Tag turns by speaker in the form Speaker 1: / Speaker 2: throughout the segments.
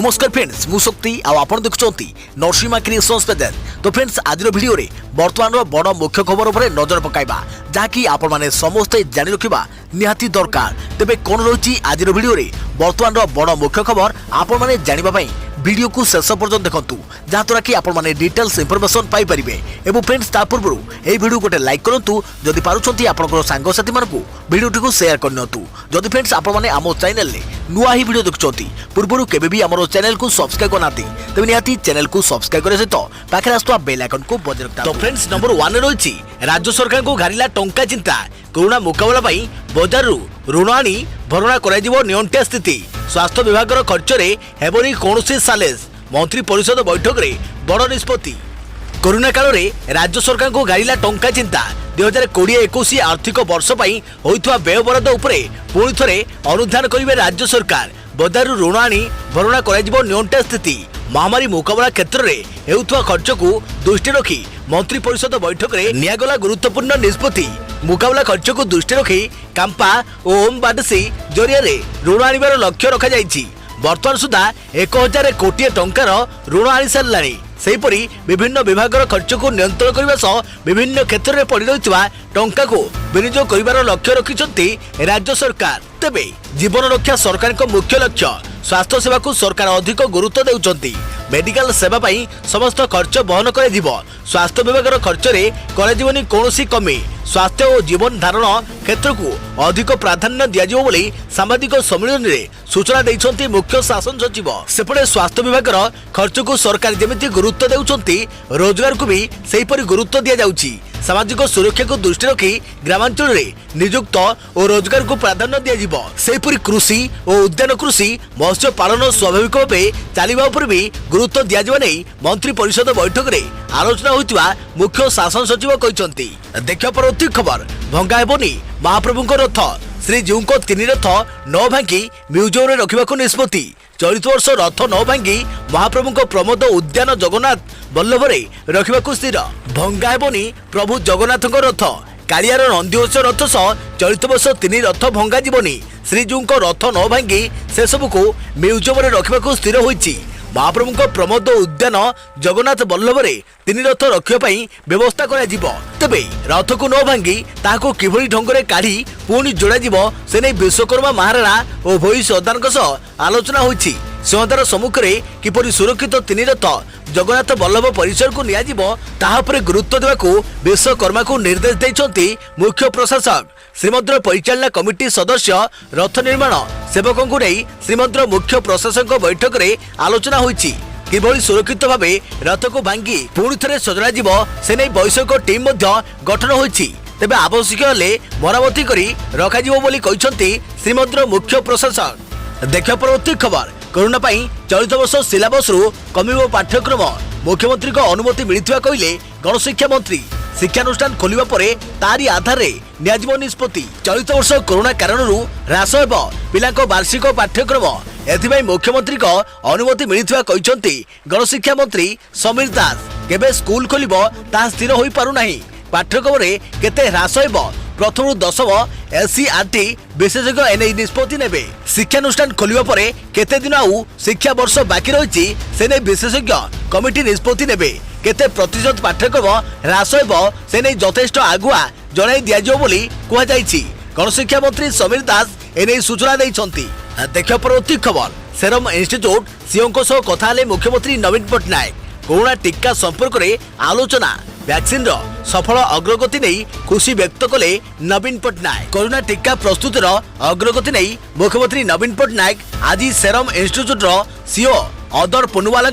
Speaker 1: नमस्कार फ्रेंड्स मु शक्ति आपण देखुंती नरसिंहा क्रिएशंस पेज। तो फ्रेंड्स आज वीडियो रे वर्तमान बड़ मुख्य खबर उपर नजर पकाइबा जहाँकि आपण माने समस्ते जानि रखिबा निहाती दरकार। तेबे कोन रही आज वीडियो रे वर्तमान बड़ मुख्य खबर आपण माने जानिबा पई वीडियो को शेष पर्यंत देखंतु जहाँद्वारा कि आपण माने डिटेल्स इंफॉर्मेशन पाई परिबे। एवं फ्रेंड्स ता पूर्व ए वीडियो गोटे लाइक करंतु जदि पारुछंती आपनकर सांग साथी मानकु वीडियो को शेयर करनतु। जदि फ्रेंड्स आपण माने आमो चैनल ले नुआ ही वीडियो देखुछंती पूर्व केबे भी हमरो चैनल को सब्सक्राइब करनाती तबे निहाती चैनल को सब्सक्राइब करे सहित पाखे आस्तुवा बेल आइकन को बजाय रखता। तो फ्रेंड्स नंबर 1 रही राज्य सरकार को घारिला टंका चिंता कोरोना मुकाबला पाई बजार ऋण आनी भरणा कराइजिवो नियंत्रण स्थिति। स्वास्थ्य विभाग खर्च रे हेबनी कोनोसी सालेस मंत्री परिषद बैठक रे बड़ निष्पत्ति। कोरोना काल रे राज्य सरकार को घारिला टंका चिंता 2020-21 आर्थिक वर्ष पाई होइथवा व्यय बराद उपरे पुणी थरे अनुधान करिवे राज्य सरकार। बजार ऋण आनी भरणा कराइजिवो नियंत्रण स्थिति। महामारी मुकाबला क्षेत्र में हेउथवा खर्च को दृष्टि रखी मंत्री परिषद बैठक में नियागला गुरुत्वपूर्ण निष्पत्ति। मुकाबला खर्च को दृष्टि रखी कांपा और ओम बाडसी जरिया ऋण आनिबार लक्ष्य रखा जाइछि। वर्तमान सुधा 1000 कोटी टंकार ऋण आनी सारलानी। सेहीपरि विभिन्न विभाग खर्च को नियंत्रण करने सह विभिन्न क्षेत्र में पड़ रही टंका को विनियोग करिवार लक्ष्य रखिछंती राज्य सरकार। तेबे जीवन रक्षा सरकार को मुख्य लक्ष्य। स्वास्थ्य सेवा को सरकार अधिक गुरुत्व देउछंती। मेडिकल सेवा पाई समस्त खर्च बहन कराजिवो। स्वास्थ्य विभाग खर्च रे कराजिवनी कोनोसी कमी। स्वास्थ्य और जीवन धारण क्षेत्र को अधिक प्राधान्य दियाजिवो बोली सामाजिक सम्मेलन रे सूचना दैछंती मुख्य शासन सचिव। सेपटे स्वास्थ्य विभाग खर्च को सरकार जेमिति गुरुत्व देउछंती रोजगार को भी सेहीपरि गुरुत्व दिया जाउछि। सामाजिक सुरक्षा को दृष्टि रखी ग्रामांचल रे नियुक्त और रोजगार को प्राधान्य दिया। सेहीपरि कृषि और उद्यान कृषि मत्स्य पालन स्वाभाविक भावे चलिबा उपर भी गुरुत्व दिया नहीं मंत्री परिषद बैठक रे आलोचना होइतिबा मुख्य शासन सचिव कहिसंती। देखिया परवर्ती खबर भंगा हेबनी महाप्रभु रथ। श्रीजीऊ को 3 रथ न भांगी म्यूजियम रे रखिबाको निष्पत्ति। चलित वर्ष रथ न भांगी महाप्रभु प्रमोद उद्यान जगन्नाथ बल्लभ रे रखिबाको स्थिर। भंगा हेबनी प्रभु जगन्नाथ रथ। कालियार नंदीघोष रथ सह चलित वर्ष 3 रथ भंगा जीवनी। श्रीजीऊ को रथ न भांगी से सब को म्यूजियम रे रखिबाको स्थिर होइछि। महाप्रभु प्रमोद उद्यान जगन्नाथ बल्लभ रे 3 रथ रखापी व्यवस्था करा। तेबे रथ को न भांगी ताहाको किभली ढंगरे काढ़ी पुणी जोड़ा से नहीं विश्वकर्मा महाराणा और भोई सरदार आलोचना होइछि। सिंहदार सम्मुख में किपरि सुरक्षित 3 रथ जगन्नाथ बल्लभ परिसर को नियाजिबो ताहा उपरे गुरुत्व देवाकू विश्वकर्मा को निर्देश दैछंती मुख्य प्रशासक। श्रीमंदिर परिचालना कमिटी सदस्य रथ निर्माण सेवकों को नहीं श्रीमंदिर मुख्य प्रशासक बैठक में आलोचना होइछि। किभली सुरक्षित भावे रथ को भांगी पुणी थे सजड़ा से नहीं वैषयिक टीम गठन होइछि। तेबे आवश्यक हेले मरामती करी रखाजिबो बोली कहिसंती श्रीमंदिर मुख्य प्रशासक। देखिया परवर्ती खबर कोरोना पाई चलित वर्ष सिलेबस रु कमिबो पाठ्यक्रम। मुख्यमंत्री को अनुमति मिलिथिबा कहिले गणशिक्षा मंत्री। शिक्षानुष्ठान खोलिबा परे तारी आधार रे नियाजिबो निष्पत्ति। चलित वर्ष कोरोना कारणरू ह्रास हेबो पिलाको वार्षिक पाठ्यक्रम। एथिबाई मुख्यमंत्री को अनुमति मिलिथिबा कहिसंती गणशिक्षा मंत्री समीर दास। केबे स्कूल खोलिबो ता स्थिर होई पारु नाही। पाठ्यक्रम रे केते ह्रास हेबो प्रथम 10 एससीआरटी विशेषज्ञ एने निष्पत्ति नेबे। शिक्षानुष्ठान खोलिबा परे केते दिन आउ शिक्षा वर्ष बाकी रहिछि से नै विशेषज्ञ कमिटी निष्पत्ति नेबे। केते प्रतिशत पाठ्यक्रम ह्रास हेबो से नै यथेष्ट आगुआ जणाई दियाजियो बोली कुहा जाइछि। गणशिक्षा मंत्री समीर दास एने सूचना दैछंती। देखिया परवर्ती खबर सेरम इंस्टीट्यूट सीओ को सह कथा हेले मुख्यमंत्री नवीन पट्टनायक। कोरोना टीका संपर्क में आलोचना वैक्सीन सफल अग्रगति नहीं खुशी व्यक्त कले नवीन पट्टनायक। कोरोना टीका प्रस्तुतिर अग्रगति नहीं मुख्यमंत्री नवीन पट्टनायक आज serum institute CEO Adar Poonawalla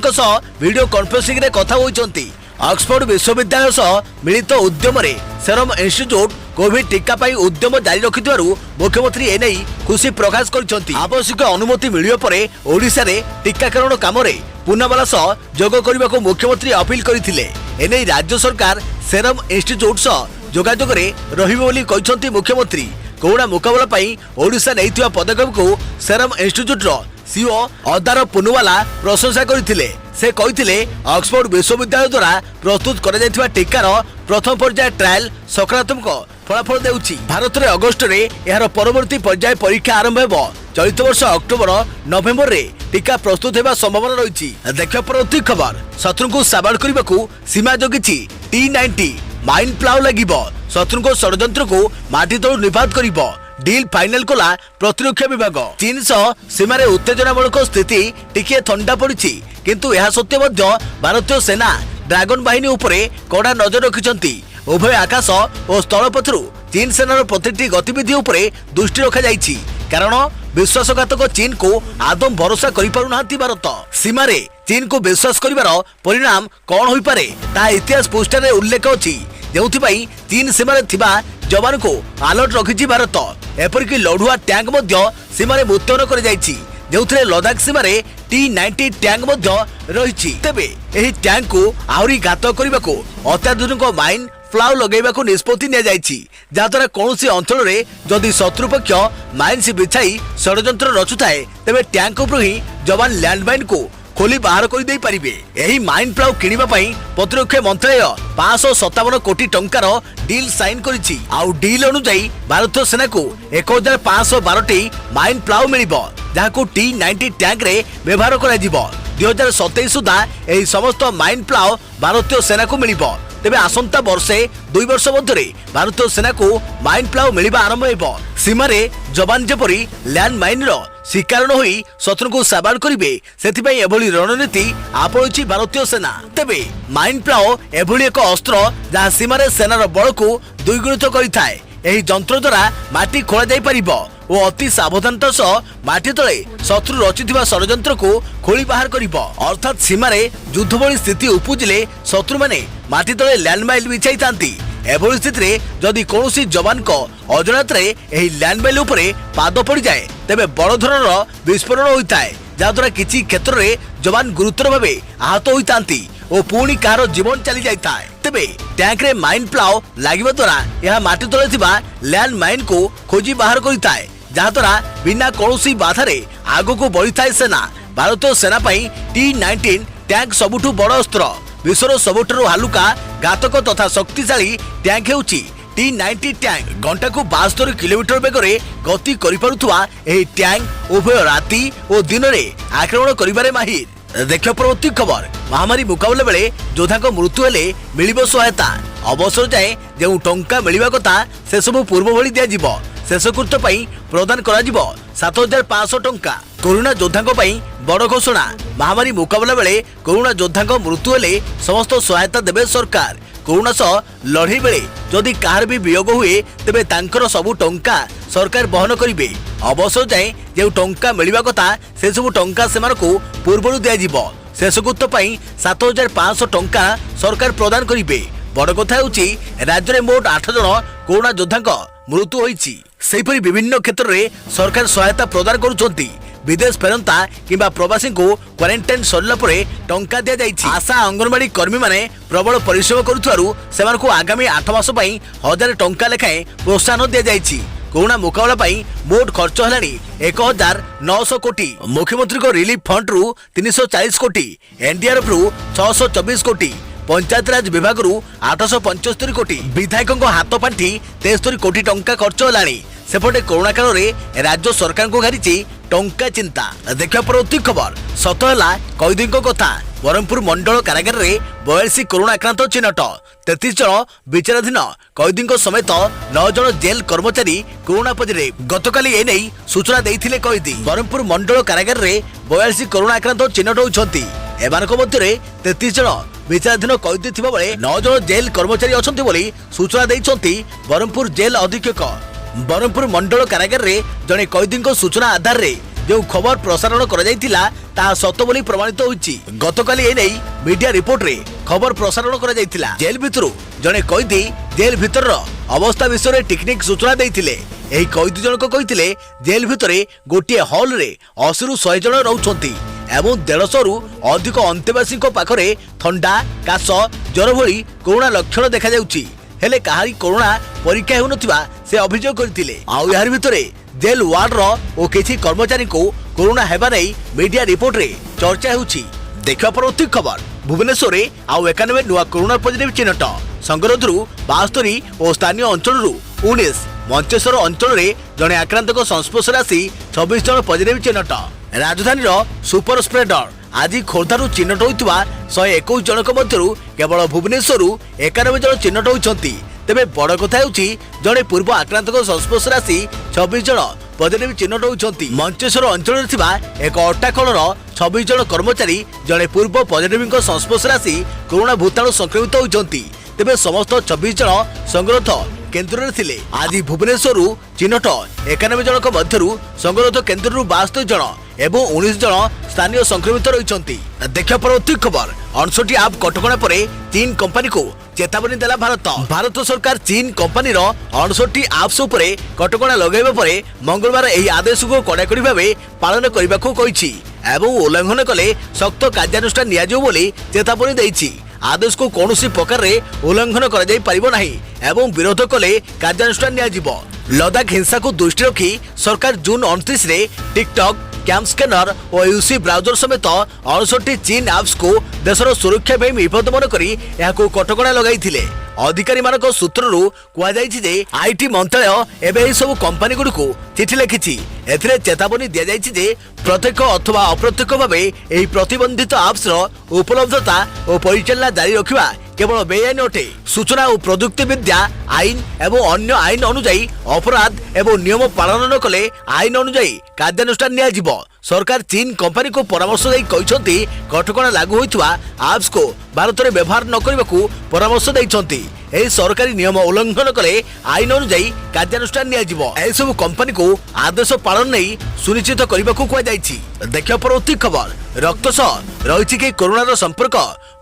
Speaker 1: video conferencing रे कथा होइचंती। ऑक्सफोर्ड विश्वविद्यालय सह मिलित उद्यम रे सेरम इंस्टीट्यूट कोविड टीका पाई उद्यम जारी रखिथिबारु मुख्यमंत्री एने खुशी प्रकाश करिसंती। आवश्यक अनुमति मिलियो परे ओडिशा रे टीकाकरण काम रे पुनवाला सह जोग करबाको मुख्यमंत्री अपील करथिले। एने राज्य सरकार सेरम इंस्टीट्यूट सह जोगाजोग रे रहिबो बोली कहिसंती मुख्यमंत्री। कोरोना मुकाबला पाई ओडिशा नेइथिबा पदक्षेप को सेरम इंस्टीट्यूट रो सीओ अदार पुनवाला प्रशंसा करथिले। से कहिथिले ऑक्सफोर्ड विश्वविद्यालय द्वारा प्रस्तुत करा जायथिबा टीकार प्रथम पर्याय ट्रायल सकारात्मक फलाफल देउछि। भारत रे अगस्त रे यार परवर्ती पर्याय परीक्षा आरंभ हेबो। चलित वर्ष अक्टोबर नवेम्बर रे टीका प्रस्तुत होगा संभावना रही। देखा परवर्ती खबर शत्रु को साबाड़ करने को सीमा जगिछि T90 माइन प्लाउ लगिब शत्रु को षड्यंत्र को माटी तलु निपात करिब डील फाइनल कला प्रतिरक्षा विभाग। चीन सह सीमार उत्तेजनामूलक स्थिति टिके थंडा पड़ी किंतु यह सत्वे मध्य भारतीय सेना ड्रैगन बाहिनी उपरे कड़ा नजर रखिछंती। उभय आकाश और स्थलपथरु चीन सेनार प्रतिटी गतिविधि उपरे दृष्टि रखा जाइछि कारण विश्वासघातक चीन को आदम भरोसा करि पारु नांती भारत। सीमारे चीन को विश्वास करिवार परिणाम कौन होई पारे ता इतिहास पृष्ठरे उल्लेख अछि जेउथिपाई चीन सीमारे थिबा जवान को अलर्ट रखिछि भारत। एपरिक लढुआ टैंक मध्य सीमारे मुतयन कर जाइछि जेउथिरे लद्दाख सीमारे T90 टैंक मध्य रहिछि। तेबे एही टैंक को आहुरी घात करने को अत्याधुनिक माइन फ्लाउ लगेगा को निष्पत्ति निया जाइछि जहाद्वारा कौनसी अंचल रे जदि शत्रुपक्ष माइन्स बिछाई षड्यंत्र रचुताए तेबे टैंक उपर ही जवान लैंडमाइन को खोली बाहर कर दे पारिबे। एही माइन प्लाउ किनिबा पई प्रतिरक्षा मंत्रालय 557 कोटी टंकार डील साइन करिछि। आउ डील अनुसार भारतीय सेना को 1512 माइन प्लाउ मिलिबो जहाको T90 टैंक रे व्यवहार करा जिवो। 2027 सुधा एही समस्त माइन प्लाउ भारतीय सेना को मिलिबो। तेबे आसंता वर्षे 2 वर्ष मध्य भारतीय सेना को माइन प्लाउ मिलिबा आरंभ हेबो। सीमारे जवान जेपरी लैंड माइन रो शिकार न होई शत्रु को साबाड़ करिवे सेथिपई एभली रणनीति आपणिछि भारतीय सेना। तेबे माइन प्लाउ एभली एक अस्त्र जहा सीमारे सेनार बल को द्विगुणित करिथाए। एही जंत्र द्वारा माटी खोला जाई परिबो और अति सावधानता सह माटी तले शत्रु रचिथिबा षड्यंत्र को खोली बाहर करिबो। अर्थात सीमारे युद्ध भली स्थिति उपजिले शत्रु माने माटी तले लैंडमाइन बिछाई थांती। एभली स्थिति जदि कौनसी जवान को अजनात रे एही लैंडमाइन उपरे पाद पड़ जाए तेबे बड़ धरणर विस्फोरण होइताए जहाद्वारा किछि क्षेत्र रे जवान गुरुतर भावे आहत होइतांती और पुणी कार जीवन चली जाइताए। तेबे टैंक रे माइन प्लाउ लागिबा द्वारा यह माटी तले थिबा लैंड माइन को खोजी बाहर करिताए जहाद्वारा बिना कौनसी बाधारे आगो को बढ़िथाए सेना। भारतीय सेना पई T90 टैंक सबुठु बड़ अस्त्र विश्वर सबुठारु हालुका घातक तथा शक्तिशाली टैंक हेउछि T90 टैंक। घंटा को 72 किलोमीटर बेगरे गति करिपारुथुवा एही टैंक उभय राति और दिन रे आक्रमण करिबारे माहिर। देखियो परवर्ती खबर महामारी मुकाबला बेले योद्धा को मृत्यु हेले मिलिबो सहायता। अवसर जाए जो टंका मिलिबा कथा से सब पूर्व भली दिया जिवो। शेषकृत्य पई प्रदान करा जिवो 7500 टंका। कोरोना योद्धा बड़ घोषणा महामारी मुकाबला बेले कोरोना योद्धा मृत्यु हेले समस्त सहायता देबे सरकार। कोरोना सह लड़ई बेले जदि कहार भी वियोग हुए तेबे तांकर सबु टंका सरकार बहन करिवे। अवसर जाए जो टंका मिलिबा कथा से सब टंका सेमानकु पूर्वरु दिया जिवो। शेषकृत्य पई 7500 टंका सरकार प्रदान करिवे। बड़ कथा हेउछि राज्य में मोट 8 जन कोरोना योद्धा मृत्यु होइछि। सेहिपरि विभिन्न क्षेत्र में सरकार सहायता प्रदान करुछंती। विदेश फेरंता किंबा प्रवासी को क्वारंटाइन सरला परे टंका दिया जाइछि। आशा अंगनवाड़ी कर्मी माने प्रबल परिश्रम करुथारु सेमानकु आगामी 8 मास पई 1000 टंका लेखाए प्रोत्साहन दिया जाइछि। कोरोना मुकाबला पई मोट खर्च हलानी 1900 कोटी। मुख्यमंत्री को रिलीफ फंड रु 340 कोटी, एनडीआरएफ रु 624 कोटी, पंचायत राज विभाग रु 875 कोटी, विधायकों हाथ पांठी 73 कोटी टंका खर्च हलानी। सेपटे कोरोना काल रे राज्य सरकार को घारिछि टंका चिंता। देखा परवर्ती खबर सत है कैदी कथा। बरहमपुर मंडल कारागार रे 42 कोरोना आक्रांत चिन्हट। 33 जन विचाराधीन कैदी समेत 9 जन जेल कर्मचारी कोरोना पॉजिटिव। गतकाली एने सूचना देइथिले कैदी। बरहमपुर मंडल कारागार रे 42 कोरोना आक्रांत चिन्हट होइछंती। एमानक मध्यरे 33 जन विचाराधीन कैदी थिबा बेले 9 जन जेल कर्मचारी अछंती बोली सूचना देइछंती बरहमपुर जेल अधीक्षक। बरहमपुर मंडल कारागार रे जने कैदी सूचना आधार रे जो खबर प्रसारण कर जाइतिला ता सत बोली प्रमाणित होइछि। गतकाली एने मीडिया रिपोर्ट रे खबर प्रसारण कर जाइतिला। जेल भितरु जने कैदी जेल भितर अवस्था विषय रे टेक्निक सूचना देइतिले। एही कैदी जनक कहितिले जेल भितरे गोटिए हॉल रे 80 रु 100 जन रहउछंती एवं 150 रु अधिक अंतेवासी पाखरे थंडा, काश, ज्वर भली कोरोना लक्षण देखा जाउछि। हेले कहारी कोरोना परीक्षा हेउनथिबा से अभियोग करथिले। आउ यार भितरे जेल वार्ड रो ओ किछि कर्मचारी को कोरोना हेबा नै मीडिया रिपोर्ट रे चर्चा हेउछि। देखा परवर्ती खबर भुवनेश्वर रे आउ 91 नुआ कोरोना पॉजिटिव चिन्हट। संगरोधरु 72 और स्थानीय अंचलरु 19 मंचेश्वर अंचल रे जने आक्रांतक संस्पर्श राशि 26 जन पॉजिटिव चिन्हट। राजधानी सुपर स्प्रेडर आज खोर्धारू चिन्हट होता 121 जनक मध्यरू केवल भुवनेश्वर 91 जन चिन्हट होती। तेबे बड़ कथा जड़े पूर्व आक्रांत संस्पर्श आसी 26 जन पॉजिटिव चिन्हट होती। मंचेश्वर अंचल एक अट्टा कलर 26 जन कर्मचारी जड़े पूर्व पॉजिटिव संस्पर्श आसी कोरोना भूताणु संक्रमित होती। तेबे समस्त 26 जन संगरोध केन्द्र में थिले। आज भुवनेश्वर चिन्हट 91 जनक मध्यरू संगरोध केन्द्र 72 जन एवं 19 जन स्थानीय संक्रमित रही। देखा परवर्ती खबर 59 आप कटकणा पर चीन कंपनी को चेतावनी देला भारत सरकार चीन कंपनी 59 आप्स उपर कटकणा लगाइबा पर मंगलवार यह आदेश को कड़ाकड़ी भाव पालन करने को कही एवं उल्लंघन कले सख्त कार्यानुष्ठान नियाजियो बोली चेतावनी देइछि। आदेश को कौन प्रकार उल्लंघन एवं विरोध कले कार्यानुष्ठान नियाजिबो। लद्दाख हिंसा को दृष्टि रखी सरकार जून 29 रे टिकटॉक कैम स्कैनर और यूसी ब्राउजर समेत 68 चीन एप्स को देशर सुरक्षा पर विपद मन करी कटकणा लगाई। अधिकारी मानक सूत्ररू कहुଯାଇଛି आईटी मंत्रालय एवं सब कंपनी गुड़िक चिठी लिखिछि। एथिरे चेतावनी दिया जायछि जे प्रत्यक्ष अथवा अप्रत्यक्ष भाव एही प्रतिबंधित एप्स उपलब्धता और परिचालना जारी रखिबा केवल बेआईन अटे। सूचना और प्रजुक्ति विद्या आईन एवं अन्य आईन अनुजाई अपराध एवं नियम पालन न कले आईन अनुजाई कार्यानुष्ठान नियाजिबो। सरकार चीन कंपनी को परामर्श देई कहिसंती कटकणा लागू होइतबा एप्स को भारत में व्यवहार न करबाकू परामर्श दैछंती। एही सरकारी नियम उल्लंघन कले आईन अनुजाई कार्यानुष्ठान नियाजिबो। एही सब कंपनी को आदेश पालन नहीं सुनिश्चित करबाकू कहा जायछि। देखियो परवर्ती खबर रक्त सह रहिछि कि कोरोना संपर्क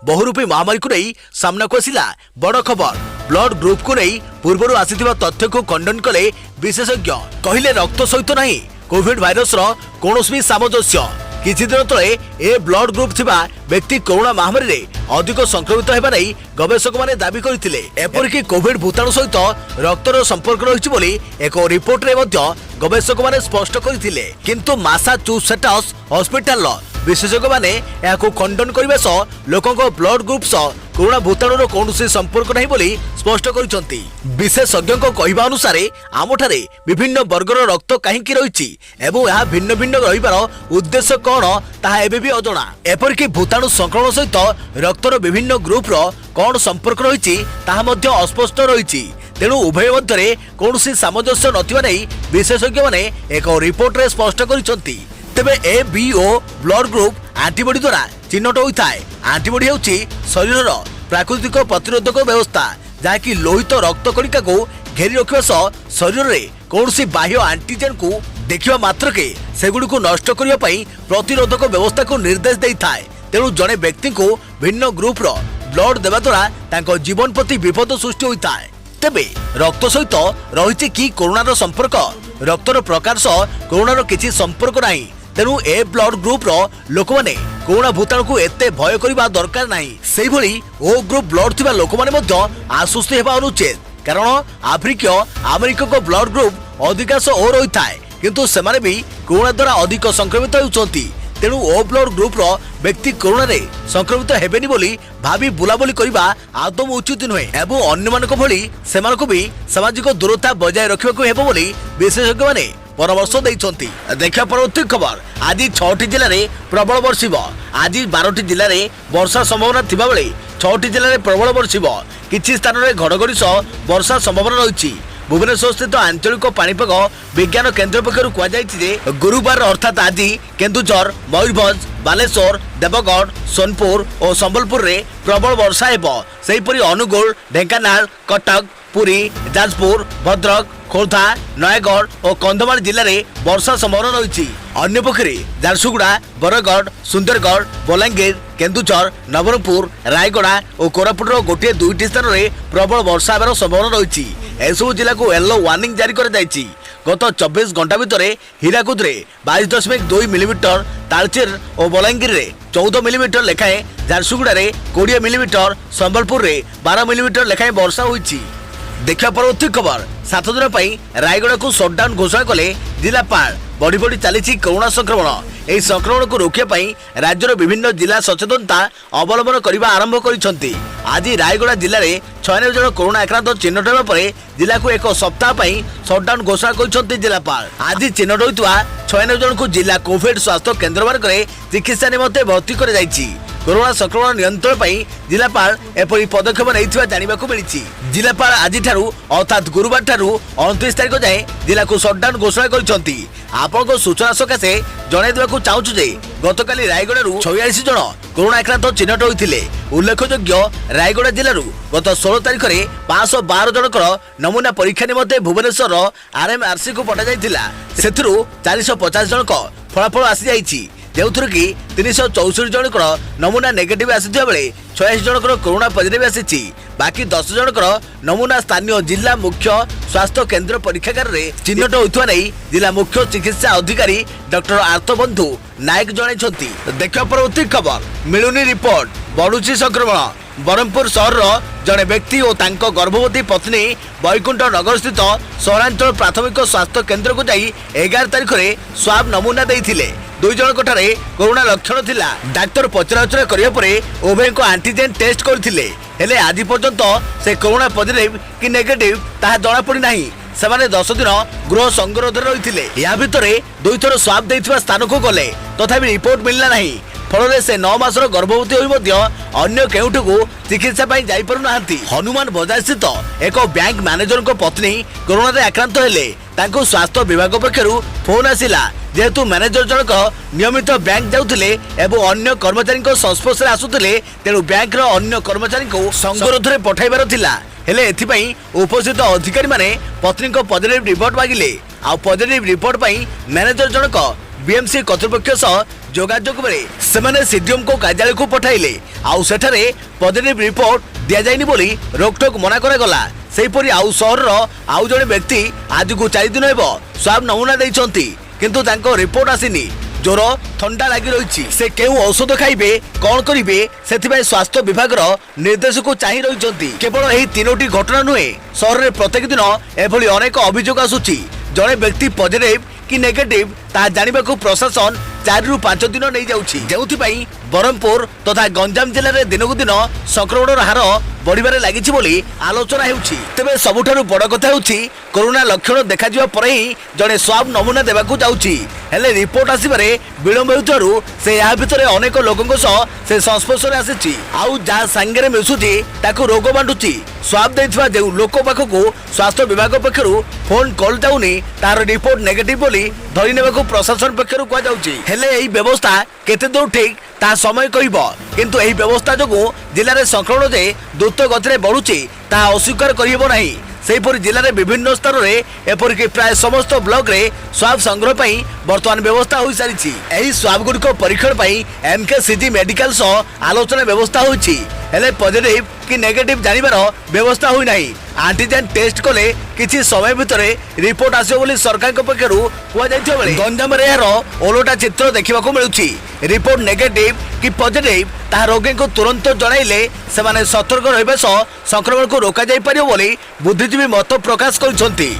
Speaker 1: बहुरूपी महामारी को नहीं सामना को आसिला बड़ खबर। ब्लड ग्रुप को नहीं पूर्व आसिथिबा तथ्य को खंडन कले विशेषज्ञ कहले रक्त सहित नहीं कोविड भाइरस कौनसी भी सामंजस्य। किछि दिन तले ए ब्लड ग्रुप थिबा व्यक्ति कोरोना महामारी रे अधिक संक्रमित हेबा नै गवेषक माने दाबी करथिले। एपरिक कोविड भूताणु सहित रक्तर संपर्क रहिछि बोली एक रिपोर्ट रे मध्य गवेषक माने स्पष्ट करथिले। किंतु मासाचुसेट्स हॉस्पिटल विशेषज्ञ माने याको खंडन करबा सह लोकंको ब्लड ग्रुप सह कोरोना भूताणुर कौनसी संपर्क नहीं बोली स्पष्ट करिसंती। विशेषज्ञ कहवा अनुसार आमठारे विभिन्न वर्गर रक्त कहीं रही एवं यह भिन्न भिन्न रहिबार उद्देश्य कौन ताहा एबे भी अजଣା। एपरिक भूताणु संक्रमण सहित रक्तर विभिन्न ग्रुप कौन संपर्क रही ताहा मध्य अस्पष्ट रही। तेणु उभय मध्य कौनसी सामंजस्य नथिबा नै विशेषज्ञ माने एक रिपोर्ट रे स्पष्ट करिसंती। तेबे A B O blood group antibody द्वारा चिन्हट होता है। एंटीबॉडी हेउची शरीर प्राकृतिक प्रतिरोधक व्यवस्था जहाँकि लोहित रक्त कणिका को घेरी रखिबा सह शरीर में कौनसी बाह्य एंटीजेन को देखिबा मात्रके सेगुडी को नष्ट करिबा पई प्रतिरोधक व्यवस्था को निर्देश देइथाय। तेणु जड़े व्यक्ति को भिन्न ग्रुप ब्लड देवा द्वारा तांको जीवन प्रति विपद सृष्टि होता है। तेबे रक्त सहित रही कि कोरोना संपर्क रक्तर प्रकार सह कोरोना किसी संपर्क नहीं। तेणु ए ब्लड ग्रुप लोक माने कोरोना भूताणु को एते भय करबा दरकार नहीं। सेही भली ओ ग्रुप ब्लड थिबा लोक माने मध्य आश्वस्त हेबा अनुचित कारण आफ्रिकीय अमेरिका ब्लड ग्रुप अधिकांश ओ रही थाए किंतु सेमाने भी कोरोना द्वारा अधिक संक्रमित होउचंती। तेणु ओ ब्लड ग्रुप व्यक्ति कोरोना रे संक्रमित हेबेनी बोली भाभी बुलाबुली करबा आदम उचित नुहे एवं अन्य मानक भली सेमानक भी सामाजिक दूरता बजाय रखिबाकू हेबो बोली विशेषज्ञ माने परामर्श देइछंती। देखा परवर्ती खबर आज 6टी जिले में प्रबल बर्षिब। आज 12टी जिले में वर्षा संभावना थिबा बेले 6टी जिले में प्रबल बर्षिब। किछि स्थान में घड़घड़ी सह वर्षा संभावना रही। भुवनेश्वर स्थित आंचलिक पाणीपाग विज्ञान केन्द्र पक्षर कहुଯାଇଛି गुरुवार अर्थात आज केन्दुझर मयूरभंज बालेश्वर देवगढ़ सोनपुर और संबलपुर में प्रबल वर्षा हेबो। सेहीपरि अनुगुल ढेंकानाल कटक पुरी जाजपुर भद्रक खोर्धा नयगढ़ और कंधमाल जिले में वर्षा संभावना रही। अन्य पक्षरे झारसुगुड़ा बरगढ़ सुंदरगढ़ बलांगीर केन्दुझर नवरंगपुर रायगड़ा और कोरापुट गोटे 2टी स्थान में प्रबल वर्षा होबार संभावना रही। एसबू जिला को येलो वार्निंग जारी कर गत 24 घंटा भितर हीराकुद 22.2 मिलीमीटर तालचेर और बलांगीर 14 मिलीमीटर लेखाएं झारसुगुड़ा 20 मिलीमीटर संबलपुर 12 मिलीमीटर लेखाएं वर्षा होईछि। देखा परवर्ती खबर 7 दिन रायगड़ा को सटडाउन घोषणा कले जिलापाल। बढ़ी बढ़ी चली कोरोना संक्रमण। यह संक्रमण को रोकने राज्यर विभिन्न जिला सचेतनता अवलंबन करने आरंभ कर आज रायगड़ा जिले में 96 जन कोरोना आक्रांत चिन्हट होगा पर जिला को एक सप्ताह सटडाउन घोषणा कर जिलापाल। आज चिन्हट होता 96 जन को जिला कोविड स्वास्थ्य केन्द्र मार्ग चिकित्सा निमंते भर्ती कर कोरोना संक्रमण नियंत्रण पर जिलापाल एपरी पदक्षेप नहीं जानवा मिली। जिलापाल आज अर्थात गुरुवार 29 तारीख जाए जिला को सटडाउन घोषणा कर आपण सूचना सकाशे जनइदेवा चाहूँ जे गतकाली रायगड़ 46 जन कोरोना आक्रांत चिन्हट होते। उल्लेखयोग्य रायगड़ा जिलूर गत 16 तारीख में 512 जनकर नमूना परीक्षा निमंते भुवनेश्वर RMRC को पठाई से 450 जनक फलाफल आसी जाइए जो कि 364 जनकर नमूना नेगेटिव आसी बेले 86 जनकर कोरोना पॉजिटिव आसी। बाकी 10 जनकर नमूना स्थानीय जिला मुख्य स्वास्थ्य केन्द्र परीक्षागार में चिन्हट होता नहीं जिला मुख्य चिकित्सा अधिकारी डॉक्टर आर्तबंधु नायक जनइछंती। देखा परवर्ती खबर मिलुनी रिपोर्ट बढ़ुची संक्रमण। ब्रह्मपुर सहर जड़े व्यक्ति और तांको गर्भवती पत्नी बैकुंठ नगर स्थित सहरांचल प्राथमिक स्वास्थ्य केन्द्र को जाई 11 तारीख में स्वाब नमूना देइथिले। 2 जनक ठारे कोरोना लक्षण थिला। डाक्तर पचराउचरा करिया परे उभय को एंटीजेन टेस्ट करथिले हेले आज पर्यंत से कोरोना पॉजिटिव कि नेगेटिव ताहा जणा पड़ी नाही। सेमाने 10 दिन गृह संगरोध रही या भितर 2 थर स्वाब देइथिबा स्थान को गले तथापि रिपोर्ट मिलला नाही। फल से 9 मासर गर्भवती अन्य केउठू चिकित्सा जाई पारु नाहांती। हनुमान बजार स्थित एक बैंक मैनेजर को पत्नी कोरोना आक्रांत हेले तांको स्वास्थ्य विभाग पक्षरु फोन आसिला जेहेतु मैनेजर जनक नियमित बैंक जाउथिले एवं अन्य कर्मचारी संस्पर्श आसुथिले तेणु बैंक अन्य कर्मचारी को संगरोध में पठाइबार थिला। हेले एथिपई उपस्थित अधिकारी माने पत्नी को पॉजिटिव रिपोर्ट मागिले। आ पॉजिटिव रिपोर्ट पई मैनेजर जनक बीएमसी कर्तृपक्ष सह जोगाजोग बेले सेमाने सीडीएम को कार्यालय को पठाइले। आउ सेठारे पॉजिटिव रिपोर्ट दिया जाइनी बोली रोकटोक मना करागला। सेहीपरि आउ सहर आउ जड़े व्यक्ति आज को 4 दिन हेब स्वाब नमूना देइछंती किंतु तांको रिपोर्ट आसीनी। ज्वर ठंडा लगी रही से केउ औषध खाइबे कौन करिवे सेथिबाई स्वास्थ्य विभाग निर्देश को चाहि रही। केवल यही 3टी घटना नुहे सहर में प्रत्येक दिन एभली अनेक अभियोग आसुची। जड़े व्यक्ति पॉजिटिव कि नेगेटिव ता जानिबा को प्रशासन 4 रु 5 दिन नहीं जाउछि। जेउथिबाई ब्रह्मपुर तथा गंजाम जिले में दिनकु दिन संक्रमण हार बढ़िबारे लागिछि बोली आलोचना हेउछि। तेबे सबुठारु बड़ कथा हेउछि कोरोना लक्षण देखा जिबा परे ही जड़े स्वाब नमूना देबाकू जाउछि हेले रिपोर्ट आसिबारे विलंब हेउथारु से या भितरे अनेक लोकंक सह से संस्पर्श रे आसिछि। आउ जा संगे मिसुछि ताकू रोग बांटुछि। स्वाब देइथबा जे लोक पाखकू स्वास्थ्य विभाग पक्षरु फोन कॉल जाउनी तार रिपोर्ट नेगेटिव बोली धरि नेबाकू प्रशासन पक्षरु कुआ जाउछि। हेले एही व्यवस्था केते दूर ठीक ता समय कहब किंतु एही व्यवस्था जोगु जिले में संक्रमण जे द्रुत गति में बढ़ुची ता अस्वीकार करिहेब नाही। सेहीपरि जिले में विभिन्न स्तर में एपरिक प्राय समस्त ब्लॉक रे स्वाब संग्रह पई वर्तमान व्यवस्था हो सारी। एही स्वाब गुड़िक परीक्षण पई MKCG मेडिकल सह आलोचना व्यवस्था होइछि हेले पॉजिटिव कि नेगेटिव जानिबार व्यवस्था होई नाही। एंटीजेन टेस्ट कले किछि समय भितरे रिपोर्ट आसियो बोली सरकार के पक्षरु कुआ जाइथिबा बेले गंजाम रे एହାର ओलोटा चित्र देखिबाकू मिलुछि। रिपोर्ट नेगेटिव कि पॉजिटिव ता रोगी को तुरंत जणाइले सेमाने सतर्क रहबे सह संक्रमण को रोका जाई परियो बोली बुद्धिजीवी मत प्रकाश करिसंती।